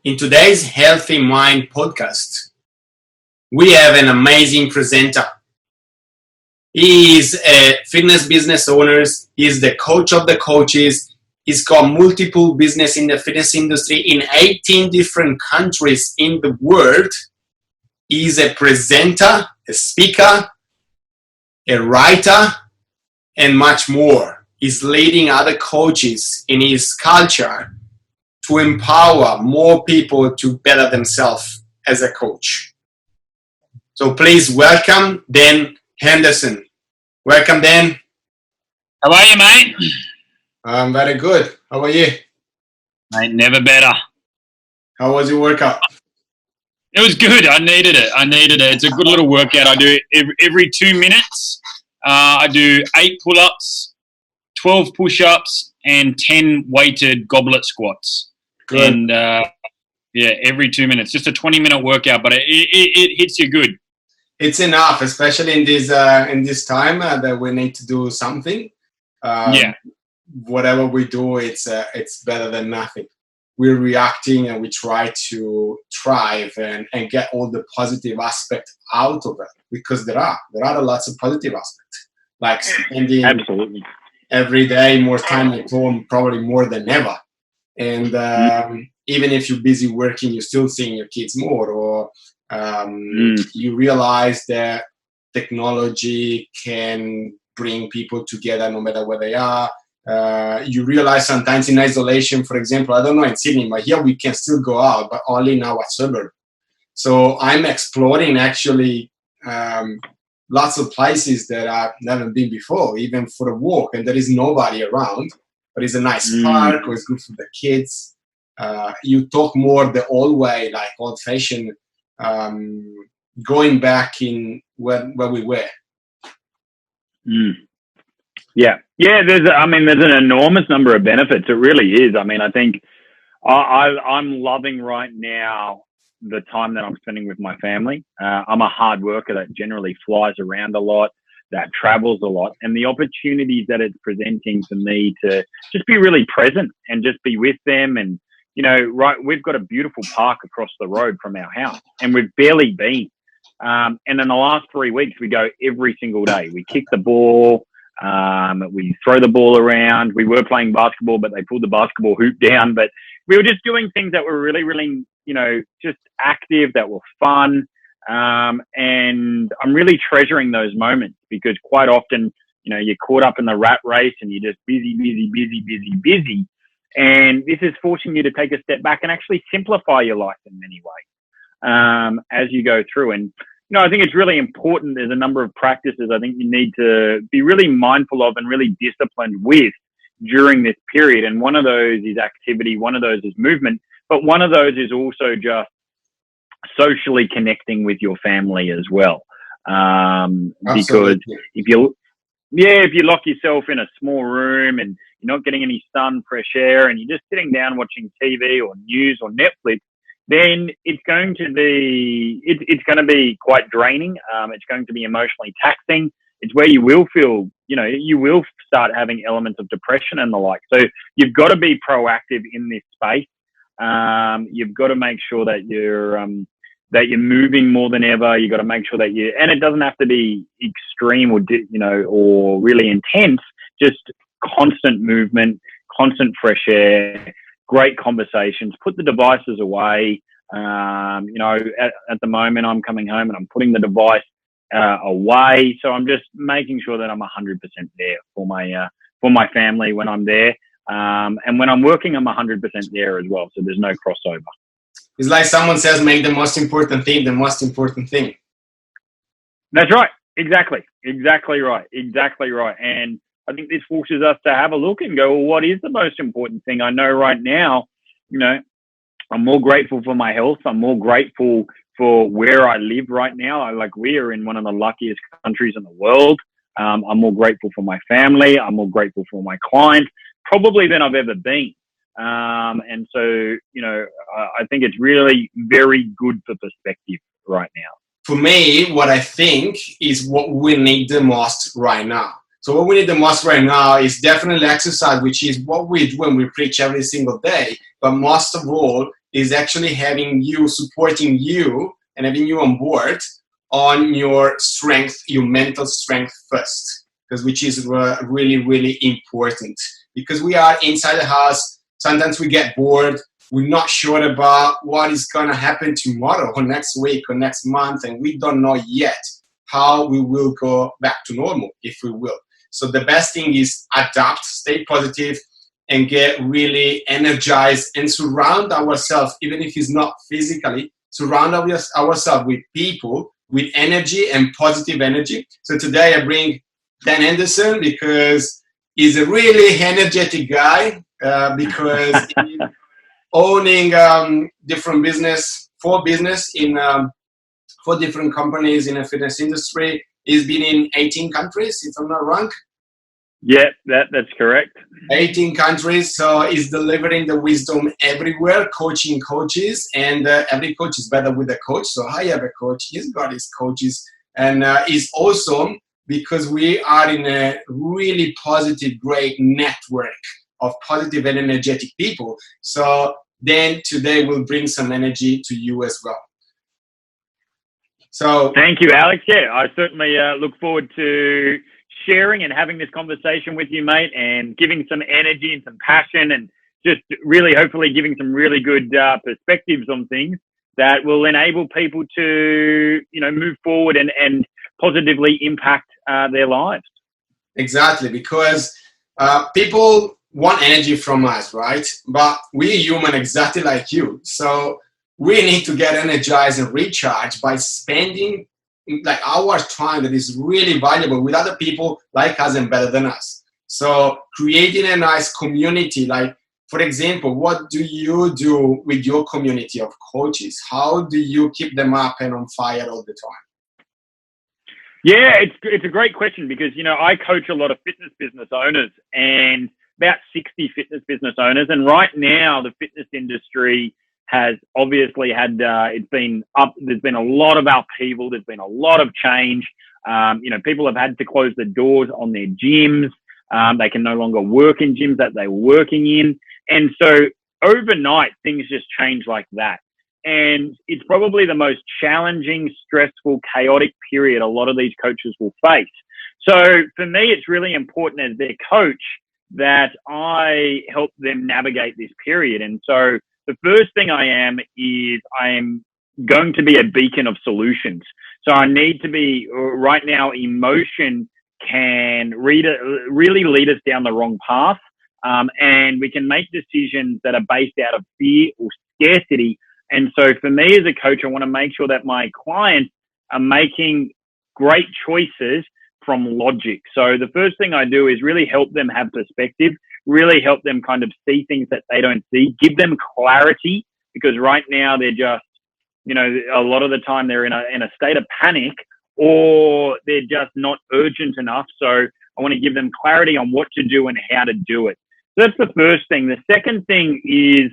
In today's Healthy Mind podcast, we have an amazing presenter. He is a fitness business owner. He's the coach of the coaches. He's got multiple business in the fitness industry in 18 different countries in the world. He's a presenter, a speaker, a writer, and much more. He's leading other coaches in his culture to empower more people to better themselves as a coach. So please welcome Dan Henderson. Welcome, Dan. How are you, mate? I'm very good. How are you? Mate, never better. How was your workout? It was good. I needed it. It's a good little workout. I do every 2 minutes. I do 8 pull-ups, 12 push-ups, and 10 weighted goblet squats. Good. And every 2 minutes. Just a 20-minute workout, but it hits you good. It's enough, especially in this time that we need to do something. Whatever we do, it's better than nothing. We're reacting and we try to thrive and get all the positive aspects out of it, because there are lots of positive aspects, like spending Absolutely. every day more time at home, probably more than ever. And even if you're busy working, you're still seeing your kids more, or you realize that technology can bring people together no matter where they are. You realize sometimes in isolation, for example, I don't know in Sydney, but here we can still go out, but only in our suburb. So I'm exploring actually lots of places that I've never been before, even for a walk, and there is nobody around, but it's a nice park, or it's good for the kids. You talk more the old way, like old-fashioned, going back in where we were. Yeah. There's an enormous number of benefits. It really is. I mean, I think I'm loving right now the time that I'm spending with my family. I'm a hard worker that generally flies around a lot, that travels a lot, and the opportunities that it's presenting for me to just be really present and just be with them. And, we've got a beautiful park across the road from our house, and we've barely been. And in the last 3 weeks, we go every single day. We kick the ball. We throw the ball around. We were playing basketball, but they pulled the basketball hoop down. But we were just doing things that were really, really, just active, that were fun. And I'm really treasuring those moments, because quite often, you're caught up in the rat race and you're just busy. And this is forcing you to take a step back and actually simplify your life in many ways, as you go through. And, I think it's really important. There's a number of practices I think you need to be really mindful of and really disciplined with during this period. And one of those is activity. One of those is movement. But one of those is also just socially connecting with your family as well. Because if you lock yourself in a small room and you're not getting any sun, fresh air, and you're just sitting down watching TV or news or Netflix, then it's going to be quite draining. It's going to be emotionally taxing. It's where you will feel, you will start having elements of depression and the like. So you've got to be proactive in this space. You've got to make sure that you're moving more than ever. You've got to make sure that and it doesn't have to be extreme or really intense, just constant movement, constant fresh air, great conversations. Put the devices away. At the moment I'm coming home and I'm putting the device away. So I'm just making sure that I'm 100% there for my family when I'm there. And when I'm working, I'm 100% there as well. So there's no crossover. It's like someone says, make the most important thing the most important thing. That's right. Exactly right. And I think this forces us to have a look and go, well, what is the most important thing? I know right now, I'm more grateful for my health. I'm more grateful for where I live right now. We are in one of the luckiest countries in the world. I'm more grateful for my family. I'm more grateful for my clients, probably than I've ever been. And so, I think it's really very good for perspective right now. For me, what I think is what we need the most right now. So what we need the most right now is definitely exercise, which is what we do when we preach every single day. But most of all is actually having you, supporting you and having you on board on your strength, your mental strength first, because which is really, really important. Because we are inside the house, sometimes we get bored, we're not sure about what is going to happen tomorrow or next week or next month, and we don't know yet how we will go back to normal, if we will. So the best thing is adapt, stay positive, and get really energized and surround ourselves, even if it's not physically, surround ourselves with people with energy and positive energy. So today I bring Dan Henderson because he's a really energetic guy, because he's owning different business in 4 different companies in the fitness industry. He's been in 18 countries, if I'm not wrong. Yeah, that's correct. 18 countries, so he's delivering the wisdom everywhere, coaching coaches, and every coach is better with a coach. So I have a coach, he's got his coaches, and it's awesome because we are in a really positive, great network of positive and energetic people. So then today we'll bring some energy to you as well. So thank you, Alex. Yeah, I certainly look forward to sharing and having this conversation with you, mate, and giving some energy and some passion, and just really hopefully giving some really good perspectives on things that will enable people to, move forward and positively impact their lives. Exactly, because people want energy from us, right? But we're human exactly like you. So we need to get energized and recharged by spending like our time that is really valuable with other people like us and better than us. So creating a nice community, like for example, what do you do with your community of coaches? How do you keep them up and on fire all the time? Yeah, it's a great question because, I coach a lot of fitness business owners, and about 60 fitness business owners. And right now the fitness industry has obviously had, it's been up, there's been a lot of upheaval, there's been a lot of change. People have had to close the doors on their gyms. They can no longer work in gyms that they were working in. And so overnight, things just change like that. And it's probably the most challenging, stressful, chaotic period a lot of these coaches will face. So for me, it's really important as their coach that I help them navigate this period. And so the first thing I am going to be a beacon of solutions. So I need to be, right now, emotion can really lead us down the wrong path. And we can make decisions that are based out of fear or scarcity. And so for me as a coach, I want to make sure that my clients are making great choices from logic. So the first thing I do is really help them have perspective, really help them kind of see things that they don't see, give them clarity, because right now they're just, a lot of the time they're in a state of panic, or they're just not urgent enough. So I want to give them clarity on what to do and how to do it. So that's the first thing. The second thing is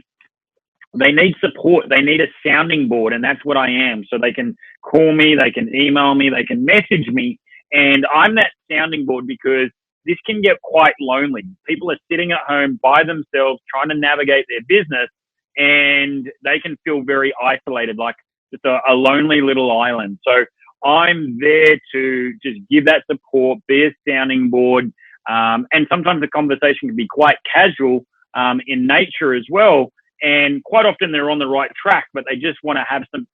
they need support. They need a sounding board, and that's what I am. So they can call me, they can email me, they can message me, and I'm that sounding board because this can get quite lonely. People are sitting at home by themselves trying to navigate their business, and they can feel very isolated, like just a lonely little island. So I'm there to just give that support, be a sounding board, and sometimes the conversation can be quite casual in nature as well. And quite often they're on the right track, but they just want to have some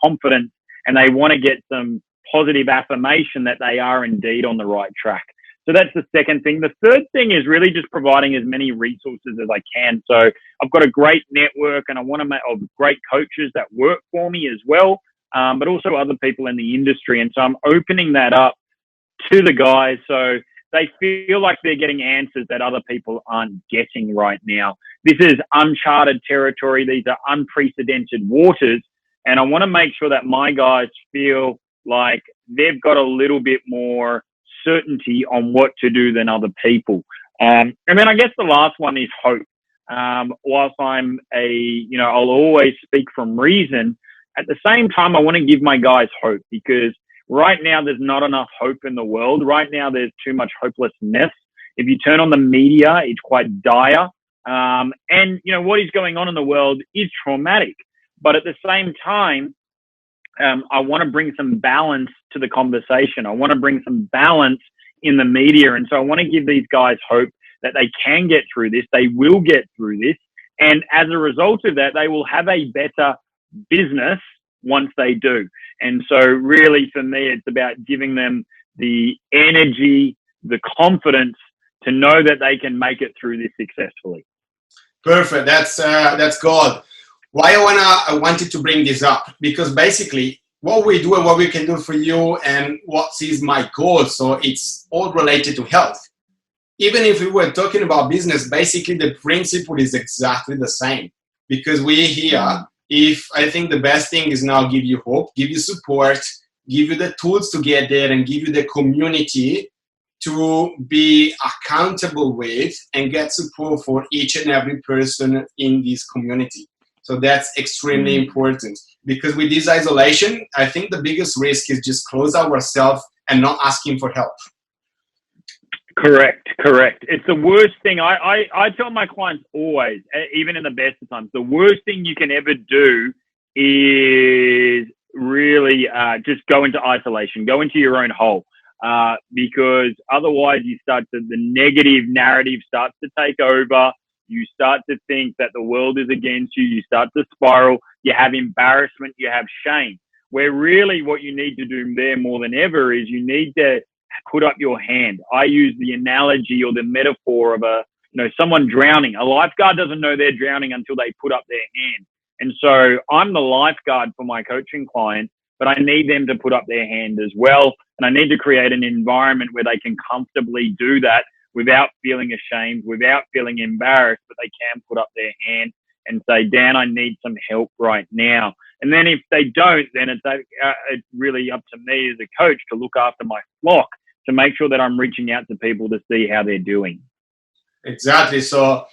confidence, and they want to get some positive affirmation that they are indeed on the right track. So that's the second thing. The third thing is really just providing as many resources as I can. So I've got a great network, and I want to make of great coaches that work for me as well, but also other people in the industry. And so I'm opening that up to the guys so they feel like they're getting answers that other people aren't getting right now. This is uncharted territory. These are unprecedented waters. And I want to make sure that my guys feel like they've got a little bit more certainty on what to do than other people. And then I guess the last one is hope. Whilst I'm I'll always speak from reason, at the same time, I want to give my guys hope, because right now there's not enough hope in the world. Right now there's too much hopelessness. If you turn on the media, it's quite dire. And, you know, what is going on in the world is traumatic. But at the same time, I want to bring some balance to the conversation. I want to bring some balance in the media. And so I want to give these guys hope that they can get through this. They will get through this. And as a result of that, they will have a better business once they do. And so really for me, it's about giving them the energy, the confidence to know that they can make it through this successfully. Perfect. That's gold. Why I wanted to bring this up, because basically what we do and what we can do for you and what is my goal. So it's all related to health. Even if we were talking about business, basically the principle is exactly the same, because we're here. If I think the best thing is now give you hope, give you support, give you the tools to get there, and give you the community to be accountable with and get support for each and every person in this community. So that's extremely important, because with this isolation, I think the biggest risk is just close ourselves and not asking for help. Correct. It's the worst thing. I tell my clients always, even in the best of times, the worst thing you can ever do is really just go into isolation, go into your own hole, because otherwise the negative narrative starts to take over. You start to think that the world is against you. You start to spiral. You have embarrassment. You have shame. Where really what you need to do there more than ever is you need to put up your hand. I use the analogy or the metaphor of someone drowning. A lifeguard doesn't know they're drowning until they put up their hand. And so I'm the lifeguard for my coaching clients, but I need them to put up their hand as well. And I need to create an environment where they can comfortably do that without feeling ashamed, without feeling embarrassed, but they can put up their hand and say, Dan, I need some help right now. And then if they don't, then it's really up to me as a coach to look after my flock, to make sure that I'm reaching out to people to see how they're doing. Exactly. So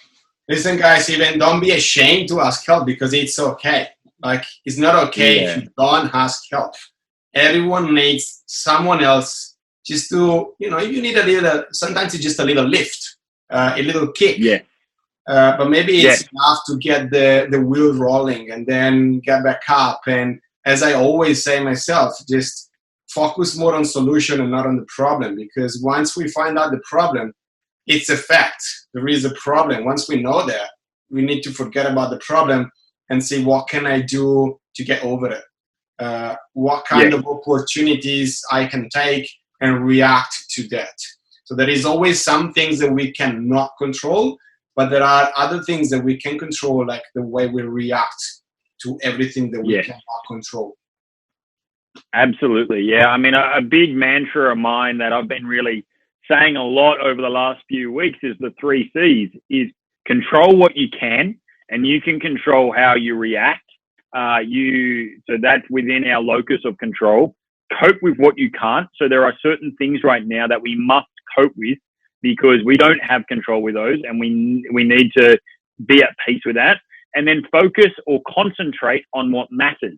listen, guys, even don't be ashamed to ask help, because it's okay. Like, it's not okay if you don't ask help. Everyone needs someone else just to, if you need a little, sometimes it's just a little lift, a little kick. Yeah. But maybe it's enough to get the wheel rolling and then get back up. And as I always say myself, just focus more on solution and not on the problem, because once we find out the problem, it's a fact. There is a problem. Once we know that, we need to forget about the problem and say, what can I do to get over it? What kind of opportunities I can take and react to that. So there is always some things that we cannot control, but there are other things that we can control, like the way we react to everything that we cannot control. Absolutely. Yeah. I mean, a big mantra of mine that I've been really saying a lot over the last few weeks is the 3 C's, is control what you can, and you can control how you react. So that's within our locus of control. Cope with what you can't. So there are certain things right now that we must cope with, because we don't have control with those, and we need to be at peace with that. And then focus or concentrate on what matters.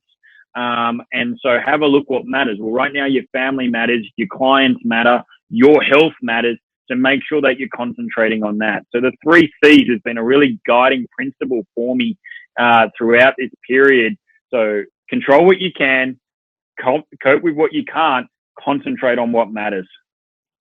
And so have a look what matters. Well, right now your family matters, your clients matter, your health matters. So make sure that you're concentrating on that. So the 3 C's has been a really guiding principle for me throughout this period. So control what you can, cope with what you can't, concentrate on what matters.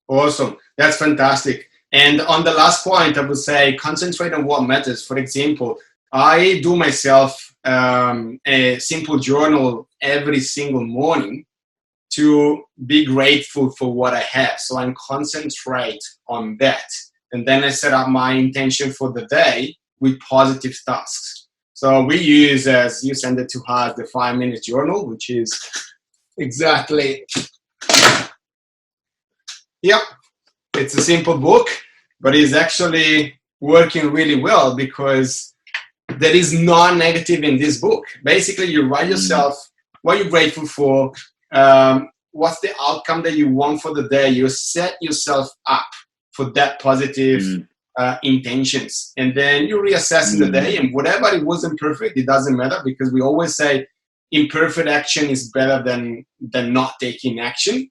Awesome. That's fantastic. And on the last point, I would say concentrate on what matters. For example, I do myself a simple journal every single morning to be grateful for what I have. So I concentrate on that. And then I set up my intention for the day with positive tasks. So we use, as you send it to us, the 5-minute journal, which is exactly, it's a simple book, but it's actually working really well, because there is no negative in this book. Basically, you write yourself what you're grateful for, what's the outcome that you want for the day. You set yourself up for that positive intentions, and then you reassess in the day, and whatever it wasn't perfect, it doesn't matter, because we always say imperfect action is better than not taking action.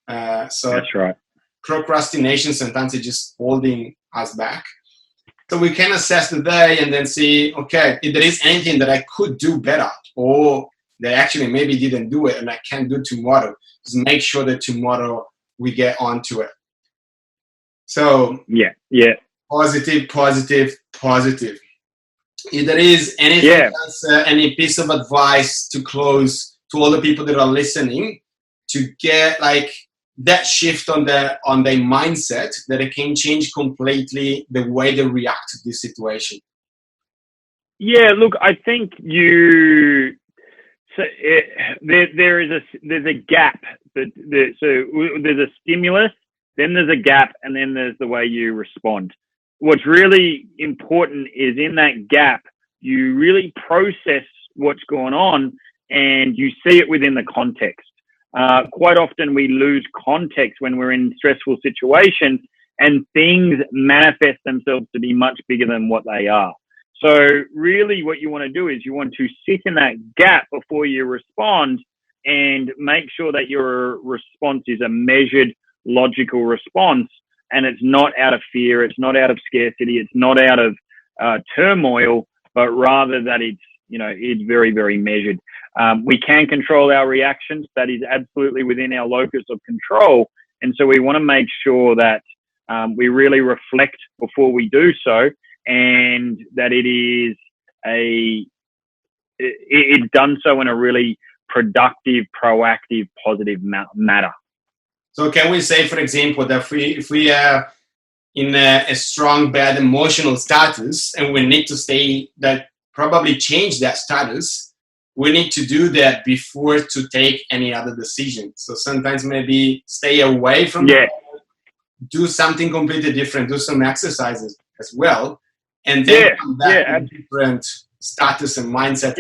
So that's right. Procrastination sometimes is just holding us back. So we can assess the day and then see, okay, if there is anything that I could do better, or that actually maybe didn't do it and I can do tomorrow, just make sure that tomorrow we get onto it. So yeah. positive, positive, positive. If there is anything else, any piece of advice to close to all the people that are listening, to get like that shift on their mindset, that it can change completely the way they react to this situation. Yeah, look, I think there's a gap. So there's a stimulus, then there's a gap, and then there's the way you respond. What's really important is in that gap, you really process what's going on and you see it within the context. Quite often we lose context when we're in stressful situations, and things manifest themselves to be much bigger than what they are. So really what you want to do is you want to sit in that gap before you respond and make sure that your response is a measured, logical response, and it's not out of fear, it's not out of scarcity, it's not out of turmoil, but rather that it's very, very measured. We can control our reactions. That is absolutely within our locus of control. And so we want to make sure that we really reflect before we do so, and that it's done so in a really productive, proactive, positive manner. So can we say, for example, that if we are in a strong, bad emotional status and we need to probably change that status, we need to do that before to take any other decision. So sometimes maybe stay away from do something completely different, do some exercises as well, and then come back to different status and mindset.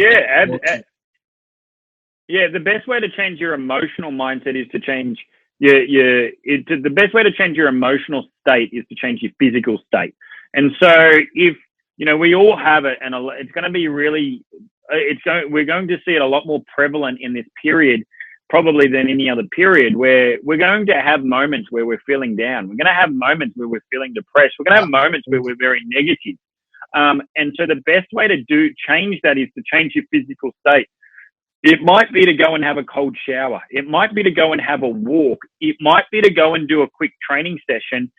The best way to change your emotional mindset is to change the best way to change your emotional state is to change your physical state. And so if, we all have it, and it's going to be really, we're going to see it a lot more prevalent in this period, probably than any other period, where we're going to have moments where we're feeling down. We're going to have moments where we're feeling depressed. We're going to have moments where we're very negative. And so the best way to change that is to change your physical state. It might be to go and have a cold shower. It might be to go and have a walk. It might be to go and do a quick training session.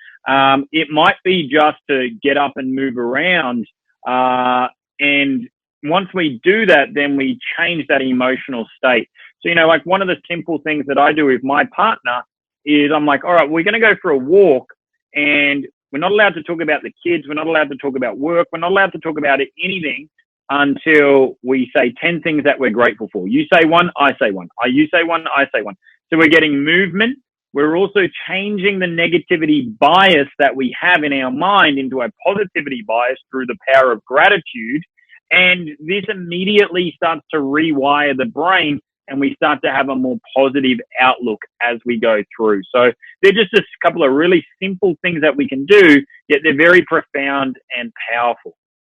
It might be just to get up and move around. And once we do that, then we change that emotional state. So, like one of the simple things that I do with my partner is I'm like, all right, we're going to go for a walk, and we're not allowed to talk about the kids. We're not allowed to talk about work. We're not allowed to talk about anything until we say 10 things that we're grateful for. You say one, I say one. You say one, I say one. So we're getting movement. We're also changing the negativity bias that we have in our mind into a positivity bias through the power of gratitude. And this immediately starts to rewire the brain, and we start to have a more positive outlook as we go through. So they're just a couple of really simple things that we can do, yet they're very profound and powerful.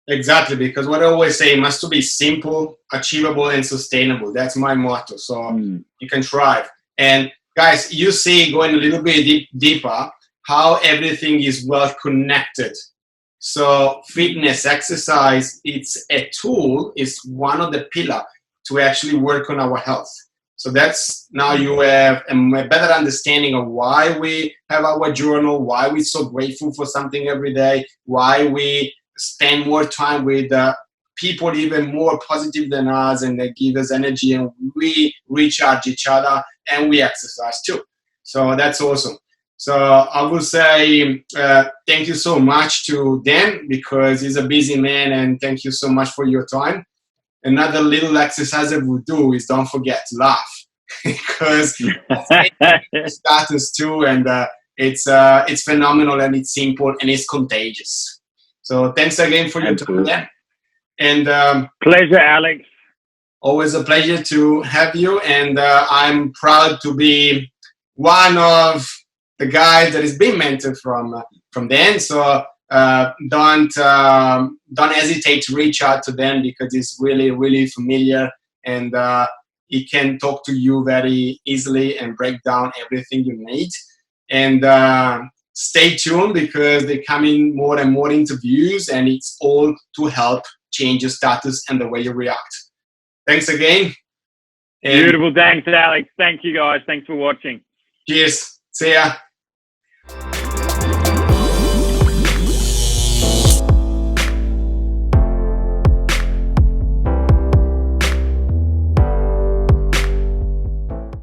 Exactly, because what I always say, it must be simple, achievable, and sustainable. That's my motto. So you can thrive. And guys, you see, going a little bit deeper, how everything is well connected. So fitness, exercise, it's a tool, it's one of the pillars to actually work on our health. So that's, now you have a better understanding of why we have our journal, why we're so grateful for something every day, why we spend more time with people even more positive than us, and they give us energy, and we recharge each other, and we exercise too. So that's awesome. So I will say thank you so much to Dan, because he's a busy man, and thank you so much for your time. Another little exercise that we'll do is don't forget to laugh, because it's status too, and it's phenomenal, and it's simple, and it's contagious. So thanks again for your time, Dan. And pleasure, Alex. Always a pleasure to have you, and I'm proud to be one of the guys that is being mentored from Dan. So don't hesitate to reach out to Dan, because he's really, really familiar, and he can talk to you very easily and break down everything you need. And stay tuned because they're coming more and more interviews, and it's all to help change your status and the way you react. Thanks again. Beautiful. Thanks, Alex. Thank you, guys. Thanks for watching. Cheers. See ya.